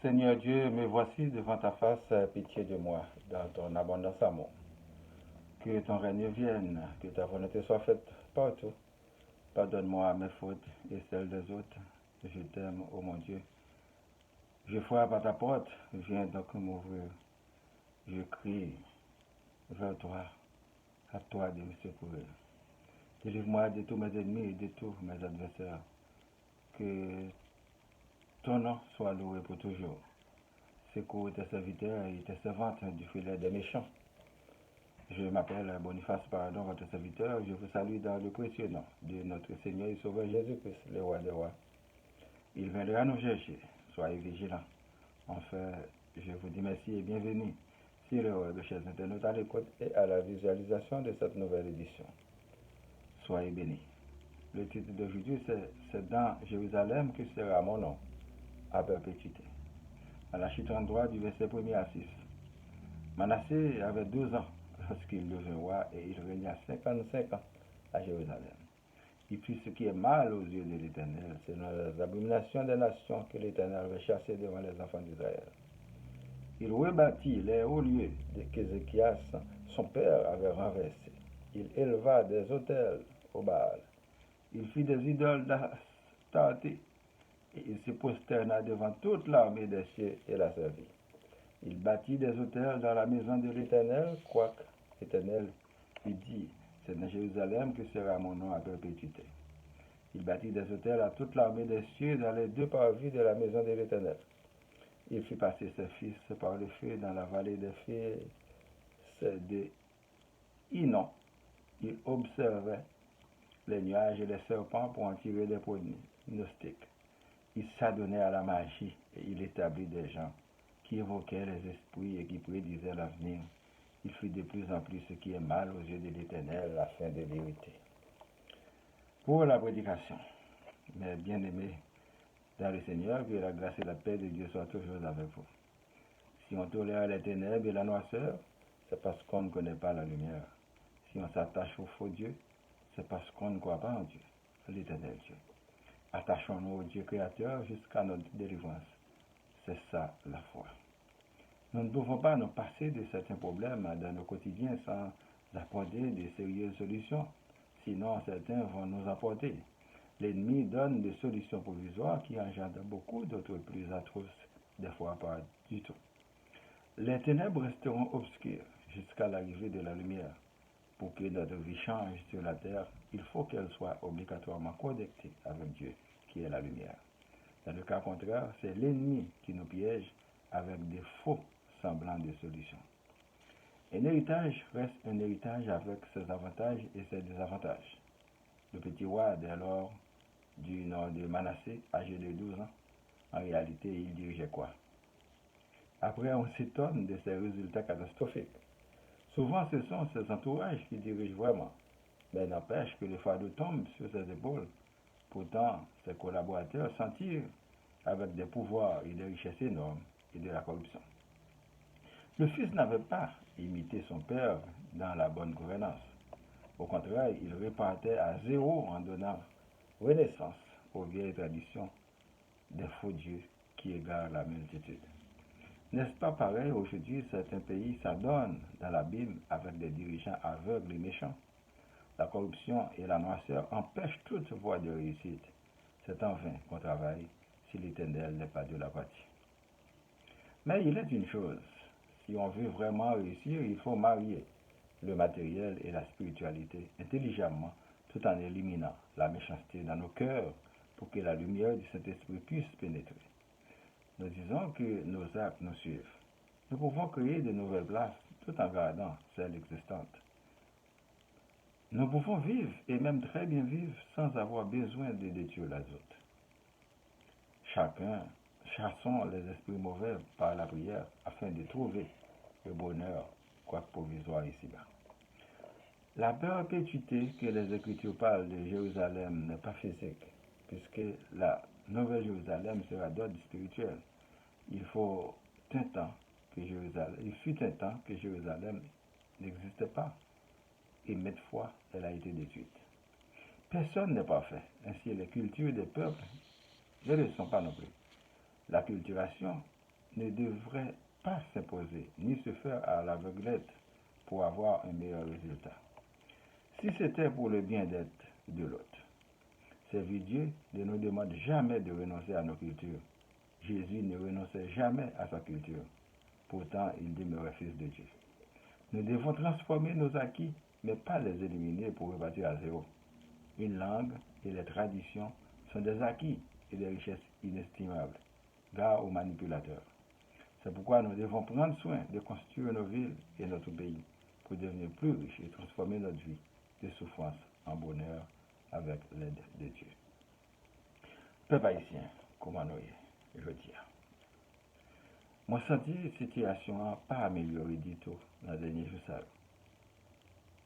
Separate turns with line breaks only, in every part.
Seigneur Dieu, me voici devant ta face, pitié de moi, dans ton abondance amour. Que ton règne vienne, que ta volonté soit faite partout. Pardonne-moi mes fautes et celles des autres. Je t'aime, ô mon Dieu. Je frappe à ta porte, viens donc m'ouvrir. Je crie vers toi, à toi de me secourir. Délivre-moi de tous mes ennemis et de tous mes adversaires. Que ton nom soit loué pour toujours. Secours tes serviteurs et tes servantes du filet des méchants. Je m'appelle Boniface Pardon, votre serviteur. Je vous salue dans le précieux nom de notre Seigneur et Sauveur Jésus-Christ, le roi des rois. Il viendra nous chercher. Soyez vigilants. Enfin, je vous dis merci et bienvenue sur le web, chers internautes, à l'écoute et à la visualisation de cette nouvelle édition. Soyez bénis. Le titre d'aujourd'hui, c'est dans Jérusalem que sera mon nom, à perpétuité. Malachie 33, du verset 1er à 6. Manassé avait 12 ans lorsqu'il devint roi et il régna 55 ans à Jérusalem. Il fit ce qui est mal aux yeux de l'Éternel, selon les abominations des nations que l'Éternel avait chassées devant les enfants d'Israël. Il rebâtit les hauts lieux qu'Ézéchias, son père, avait renversés. Il éleva des autels au Baal. Il fit des idoles d'Astarté et il se prosterna devant toute l'armée des cieux et la servit. Il bâtit des autels dans la maison de l'Éternel, quoique l'Éternel lui dit, c'est dans Jérusalem que sera mon nom à perpétuité. Il bâtit des autels à toute l'armée des cieux dans les deux parvis de la maison de l'Éternel. Il fit passer ses fils par le feu dans la vallée des fils de Hinnom. Il observait les nuages et les serpents pour en tirer des pronostics. Il s'adonnait à la magie et il établit des gens qui évoquaient les esprits et qui prédisaient l'avenir. Il fit de plus en plus ce qui est mal aux yeux de l'Éternel afin de l'irriter. Pour la prédication, mes bien-aimés dans le Seigneur, que la grâce et la paix de Dieu soient toujours avec vous. Si on tolère les ténèbres et la noirceur, c'est parce qu'on ne connaît pas la lumière. Si on s'attache au faux Dieu, c'est parce qu'on ne croit pas en Dieu, l'Éternel Dieu. Attachons-nous au Dieu créateur jusqu'à notre délivrance. C'est ça la foi. Nous ne pouvons pas nous passer de certains problèmes dans nos quotidiens sans apporter de sérieuses solutions. Sinon, certains vont nous apporter. L'ennemi donne des solutions provisoires qui engendrent beaucoup d'autres plus atroces, des fois pas du tout. Les ténèbres resteront obscures jusqu'à l'arrivée de la lumière. Pour que notre vie change sur la terre, il faut qu'elle soit obligatoirement connectée avec Dieu, qui est la lumière. Dans le cas contraire, c'est l'ennemi qui nous piège avec des faux semblants de solutions. Un héritage reste un héritage avec ses avantages et ses désavantages. Le petit roi, dès lors, du nom de Manassé, âgé de 12 ans, en réalité, il dirigeait quoi? Après, on s'étonne de ses résultats catastrophiques. Souvent, ce sont ses entourages qui dirigent vraiment, mais n'empêche que le fardeau tombe sur ses épaules. Pourtant, ses collaborateurs s'en tirent avec des pouvoirs et des richesses énormes et de la corruption. Le fils n'avait pas imité son père dans la bonne gouvernance. Au contraire, il repartait à zéro en donnant renaissance aux vieilles traditions des faux dieux qui égarent la multitude. N'est-ce pas pareil aujourd'hui, certains pays s'adonnent dans l'abîme avec des dirigeants aveugles et méchants? La corruption et la noirceur empêchent toute voie de réussite. C'est en vain qu'on travaille si l'Éternel n'est pas de la partie. Mais il est une chose, si on veut vraiment réussir, il faut marier le matériel et la spiritualité intelligemment tout en éliminant la méchanceté dans nos cœurs pour que la lumière du Saint-Esprit puisse pénétrer. Nous disons que nos actes nous suivent. Nous pouvons créer de nouvelles places tout en gardant celles existantes. Nous pouvons vivre et même très bien vivre sans avoir besoin de détruire les autres. Chassons les esprits mauvais par la prière afin de trouver le bonheur, quoique provisoire ici-bas. La perpétuité que les Écritures parlent de Jérusalem n'est pas physique, puisque la nouvelle Jérusalem sera d'ordre spirituel. Il fut un temps que Jérusalem n'existait pas, et maintes fois elle a été détruite. Personne n'est parfait, ainsi les cultures des peuples ne le sont pas non plus. L'acculturation ne devrait pas s'imposer ni se faire à l'aveuglette pour avoir un meilleur résultat. Si c'était pour le bien-être de l'autre, servir Dieu ne nous demande jamais de renoncer à nos cultures. Jésus ne renonçait jamais à sa culture. Pourtant, il demeurait fils de Dieu. Nous devons transformer nos acquis, mais pas les éliminer pour repartir à zéro. Une langue et les traditions sont des acquis et des richesses inestimables, gare aux manipulateurs. C'est pourquoi nous devons prendre soin de construire nos villes et notre pays pour devenir plus riches et transformer notre vie de souffrance en bonheur avec l'aide de Dieu. Peuple haïtien, comment nous y, je dis. Moi, senti situation n'a pas amélioré du tout dans les derniers jours.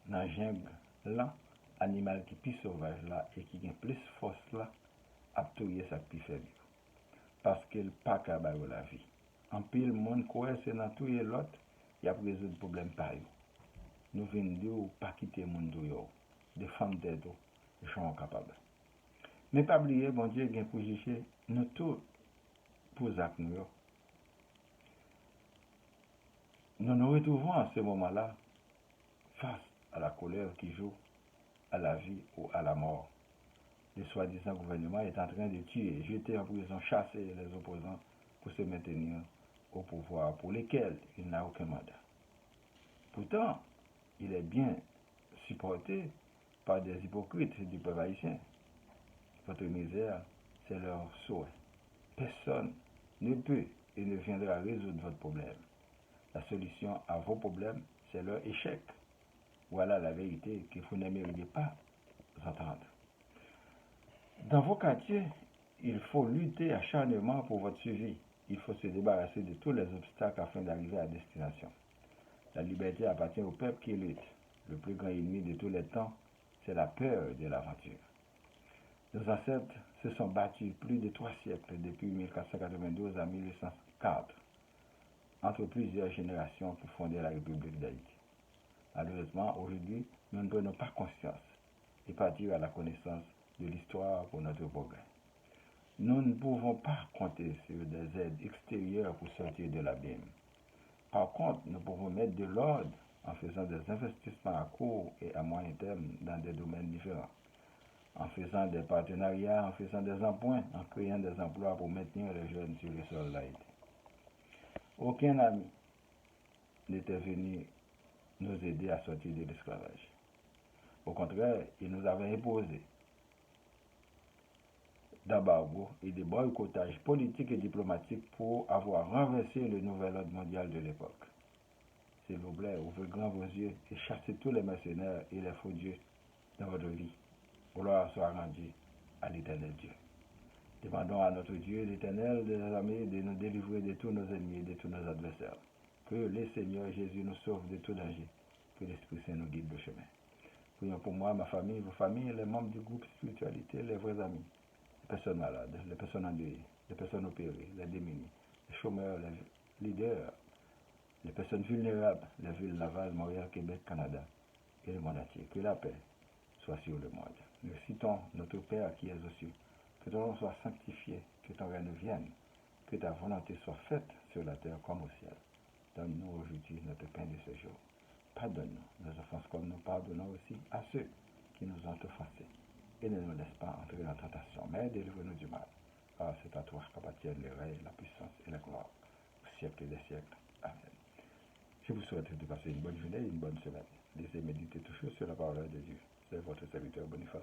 Dans la jungle, là, animal qui est plus sauvage là et qui a plus force là, a tué sa plus faible. Parce qu'il n'a pas qu'à la vie. En pile, le monde croit que c'est dans tout l'autre, il y a résoudre le problème par eux. Nous venons de pas quitter le monde de femmes d'aide, ils sont capables. Mais pas oublier, bon Dieu, il pour juger, nous tous, pour Zach nous. Nous nous retrouvons à ce moment-là face à la colère qui joue à la vie ou à la mort. Le soi-disant gouvernement est en train de tuer, jeter en prison, chasser les opposants pour se maintenir au pouvoir pour lesquels il n'a aucun mandat. Pourtant, il est bien supporté par des hypocrites du peuple haïtien. Votre misère, c'est leur souhait. Personne ne peut et ne viendra résoudre votre problème. La solution à vos problèmes, c'est leur échec. Voilà la vérité que vous n'aimeriez pas entendre. Dans vos quartiers, il faut lutter acharnement pour votre survie. Il faut se débarrasser de tous les obstacles afin d'arriver à destination. La liberté appartient au peuple qui lutte. Le plus grand ennemi de tous les temps, c'est la peur de l'aventure. Nos ancêtres se sont battus plus de 3 siècles, depuis 1492 à 1804, entre plusieurs générations pour fonder la République d'Haïti. Malheureusement, aujourd'hui, nous ne prenons pas conscience et partir à la connaissance de l'histoire pour notre progrès. Nous ne pouvons pas compter sur des aides extérieures pour sortir de l'abîme. Par contre, nous pouvons mettre de l'ordre en faisant des investissements à court et à moyen terme dans des domaines différents, en faisant des partenariats, en faisant des emprunts, en créant des emplois pour maintenir les jeunes sur le sol d'Haïti. Aucun ami n'était venu nous aider à sortir de l'esclavage. Au contraire, il nous avait imposé d'embargo et de boycottage politique et diplomatique pour avoir renversé le nouvel ordre mondial de l'époque. S'il vous plaît, ouvrez grand vos yeux et chassez tous les mercenaires et les faux dieux dans votre vie. Gloire soit rendue à l'Éternel Dieu. Demandons à notre Dieu, l'Éternel des armées, de nous délivrer de tous nos ennemis et de tous nos adversaires. Que le Seigneur Jésus nous sauve de tout danger. Que l'Esprit Saint nous guide le chemin. Prions pour moi, ma famille, vos familles, les membres du groupe Spiritualité, les vrais amis, les personnes malades, les personnes endeuillées, les personnes opérées, les démunis, les chômeurs, les leaders, les personnes vulnérables, les villes Laval, Montréal, Québec, Canada et le monde entier. Que la paix soit sur le monde. Nous citons notre Père qui est aux cieux. Que ton nom soit sanctifié, que ton règne vienne, que ta volonté soit faite sur la terre comme au ciel. Donne-nous aujourd'hui notre pain de ce jour. Pardonne-nous nos offenses comme nous pardonnons aussi à ceux qui nous ont offensés. Et ne nous laisse pas entrer en tentation, mais délivre-nous du mal. Car c'est à toi qu'appartiennent le règne, la puissance et la gloire, au siècle des siècles. Amen. Je vous souhaite de passer une bonne journée et une bonne semaine. Laissez méditer toujours sur la parole de Dieu. C'est votre serviteur Boniface